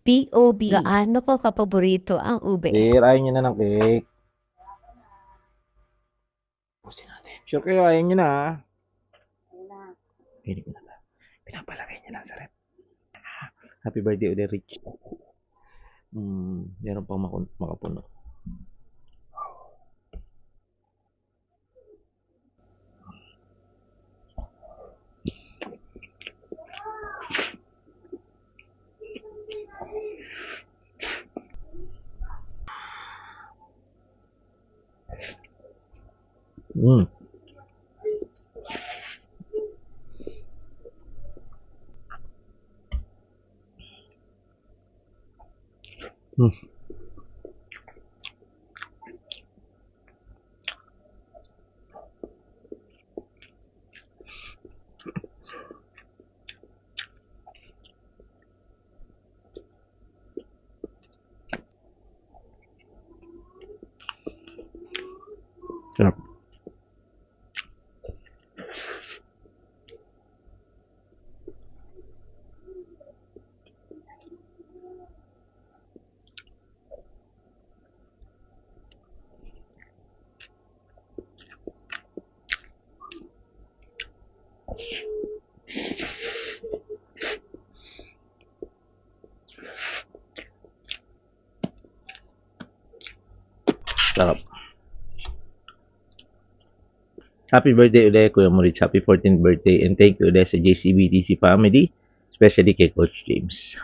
POB. Gaano ko kapaborito ang ube? Ayaw nyo na ng cake. Pusin natin. Sure kayo, ayaw nyo na ha. Pinig na na. Pinapalagay niya lang sa rep. Happy birthday ulit, Rich. Meron pang makapuno. Mm. Sarap. Sarap. Happy birthday ulit, Kuya Moritz. Happy 14th birthday. And thank you ulit sa JCBTC family, especially kay Coach James.